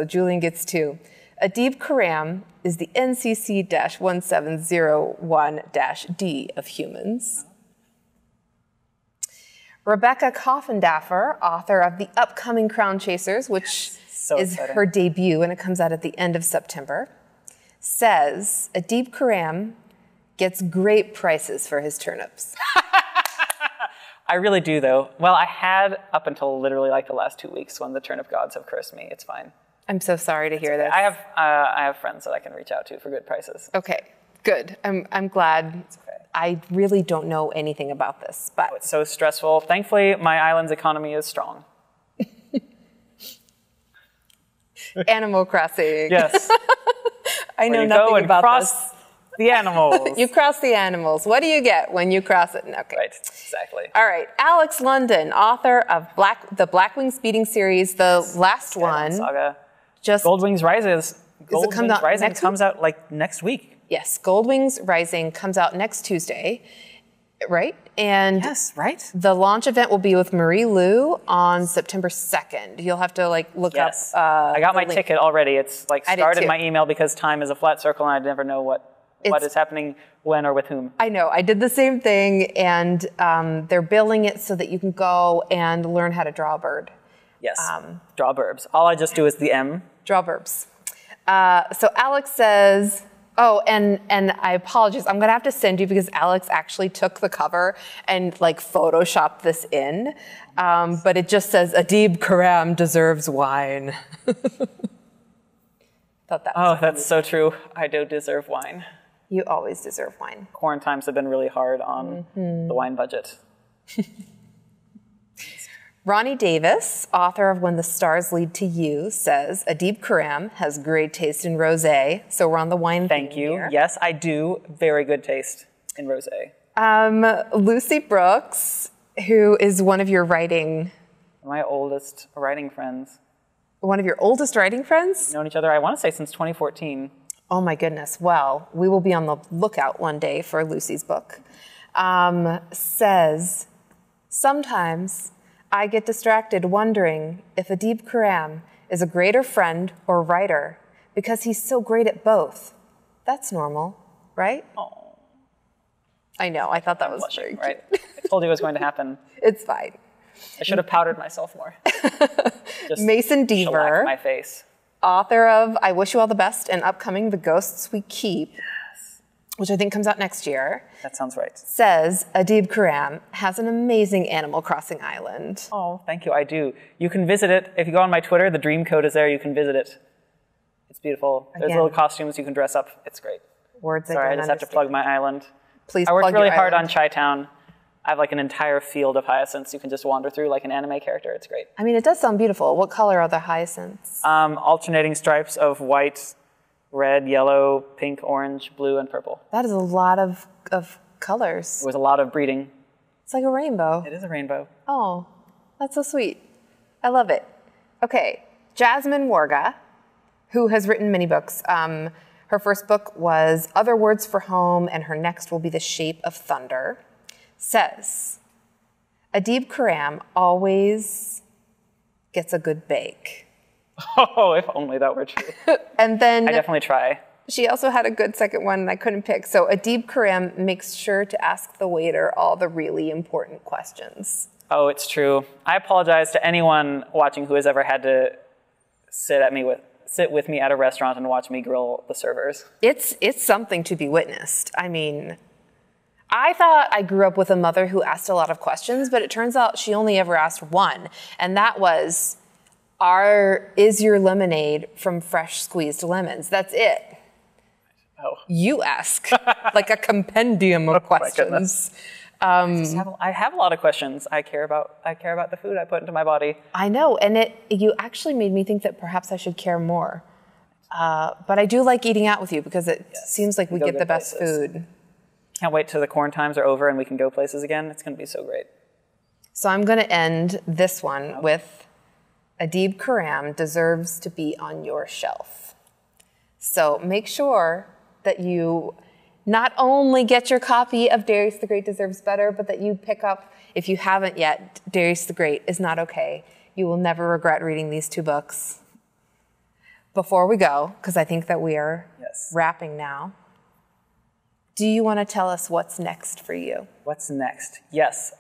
Julian gets 2. Adib Khorram is the NCC-1701-D of humans. Rebecca Coffindaffer, author of the upcoming Crown Chasers, which is her debut, and it comes out at the end of September, says Adib Khorram gets great prices for his turnips. I really do, though. Well, I had up until literally like the last 2 weeks when the turnip gods have cursed me. It's fine. I'm so sorry to hear this. I have friends that I can reach out to for good prices. Okay, good. I'm glad. It's okay. I really don't know anything about this, but it's so stressful. Thankfully, my island's economy is strong. Animal Crossing. Yes. I know nothing about this. The animals. You cross the animals. What do you get when you cross it? Okay. Right, exactly. All right. Alex London, author of the Blackwing Speeding series, the last one. Saga. Just Goldwings Rises. Goldwings Rising comes out like next week. Yes, Goldwings Rising comes out next Tuesday, right? And yes, right. The launch event will be with Marie Lu on September 2nd. You'll have to like look up. I got my ticket already. It's like started in my email because time is a flat circle and I never know what is happening when or with whom. I know. I did the same thing, and they're billing it so that you can go and learn how to draw a bird. Yes. Draw burbs. All I just do is the M. Draw burbs. So Alex says, oh, and I apologize. I'm going to have to send you because Alex actually took the cover and like photoshopped this in. But it just says, Adib Khorram deserves wine. Thought that was that's so true. I do deserve wine. You always deserve wine. Quarantine times have been really hard on the wine budget. Ronnie Davis, author of When the Stars Lead to You, says Adib Khorram has great taste in rosé. So we're on the wine theme. Thank you. Here. Yes, I do. Very good taste in rosé. Lucy Brooks, who is one of your writing... My oldest writing friends. One of your oldest writing friends? We've known each other, I want to say, since 2014. Oh my goodness. Well, we will be on the lookout one day for Lucy's book. Says, sometimes I get distracted wondering if Adib Khorram is a greater friend or writer because he's so great at both. That's normal, right? Oh. I know. I thought that was blushing, very cute. right? I told you it was going to happen. It's fine. I should have powdered myself more. Just Mason Deaver, my face. Author of I Wish You All the Best and upcoming The Ghosts We Keep, which I think comes out next year. That sounds right. Says Adib Khorram has an amazing Animal Crossing island. Oh, thank you. I do. You can visit it. If you go on my Twitter, the dream code is there. You can visit it. It's beautiful. There's little costumes you can dress up. It's great. Words Sorry, I just have to plug my island. Please. I worked really hard on Chi-Town. I have like an entire field of hyacinths you can just wander through like an anime character. It's great. I mean, it does sound beautiful. What color are the hyacinths? Alternating stripes of white, red, yellow, pink, orange, blue, and purple. That is a lot of colors. It was a lot of breeding. It's like a rainbow. It is a rainbow. Oh, that's so sweet. I love it. Okay, Jasmine Warga, who has written many books. Her first book was Other Words for Home, and her next will be The Shape of Thunder. Says, Adib Khorram always gets a good bake. Oh, if only that were true. And then I definitely try. She also had a good second one, and I couldn't pick. So Adib Khorram makes sure to ask the waiter all the really important questions. Oh, it's true. I apologize to anyone watching who has ever had to sit with me at a restaurant and watch me grill the servers. It's something to be witnessed. I mean, I thought I grew up with a mother who asked a lot of questions, but it turns out she only ever asked one, and that was, is your lemonade from fresh squeezed lemons? That's it. Oh. You ask, like a compendium of questions. I have a lot of questions. I care about the food I put into my body. I know, and you actually made me think that perhaps I should care more. But I do like eating out with you because it seems like we get the best food. Can't wait till the quarantine times are over and we can go places again. It's going to be so great. So I'm going to end this one with Adib Khorram deserves to be on your shelf. So make sure that you not only get your copy of Darius the Great Deserves Better, but that you pick up, if you haven't yet, Darius the Great Is Not Okay. You will never regret reading these 2 books. Before we go, because I think that we are wrapping now, do you want to tell us what's next for you? What's next? Yes.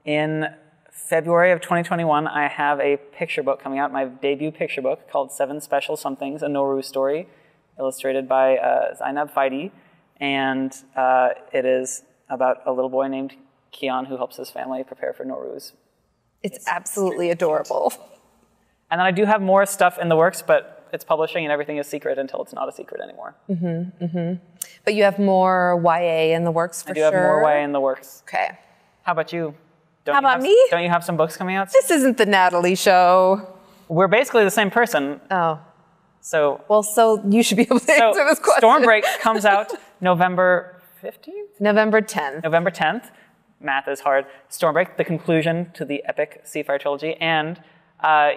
In February of 2021, I have a picture book coming out, my debut picture book called 7 Special Somethings, a Nowruz story, illustrated by Zainab Faidi. And it is about a little boy named Kian who helps his family prepare for Nowruz. It's absolutely adorable. And then I do have more stuff in the works, but it's publishing and everything is secret until it's not a secret anymore. But you have more YA in the works for sure? I do have more YA in the works. Okay. How about you? How about me? Don't you have some books coming out? This isn't the Natalie show. We're basically the same person. Oh. So you should be able to answer this question. Stormbreak comes out November 15th? November 10th. November 10th. Math is hard. Stormbreak, the conclusion to the epic Seafire trilogy, and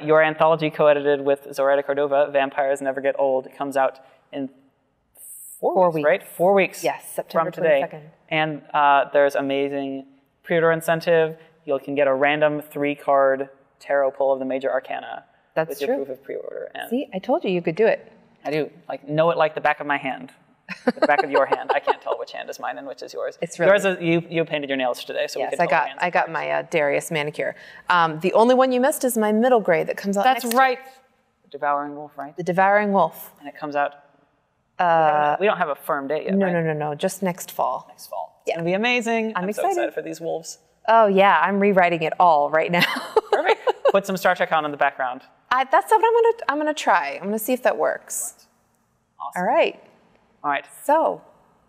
your anthology co-edited with Zoraida Cordova, Vampires Never Get Old, comes out in 4 weeks, right? 4 weeks yes, September from today. 22nd. And there's amazing pre-order incentive. You can get a random 3-card tarot pull of the major arcana with your proof of pre-order. And see, I told you could do it. I do. Know it like the back of my hand. The back of your hand. I can't tell which hand is mine and which is yours. It's really yours is, you painted your nails today, so yes, we can tell I got my Darius manicure. The only one you missed is my middle grade that comes out next That's right. The Devouring Wolf, right? The Devouring Wolf. And it comes out. We don't have a firm date yet. No, right? no. Just next fall. Next fall. It's gonna be amazing. I'm excited. so excited for these wolves. Oh yeah, I'm rewriting it all right now. Perfect. Put some Star Trek on in the background. That's what I'm gonna try. I'm gonna see if that works. Awesome. All right. All right. So.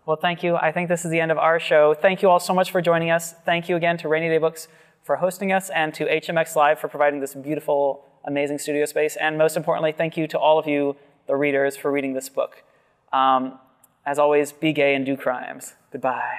Well, thank you. I think this is the end of our show. Thank you all so much for joining us. Thank you again to Rainy Day Books for hosting us and to HMX Live for providing this beautiful, amazing studio space. And most importantly, thank you to all of you, the readers, for reading this book. As always, be gay and do crimes. Goodbye.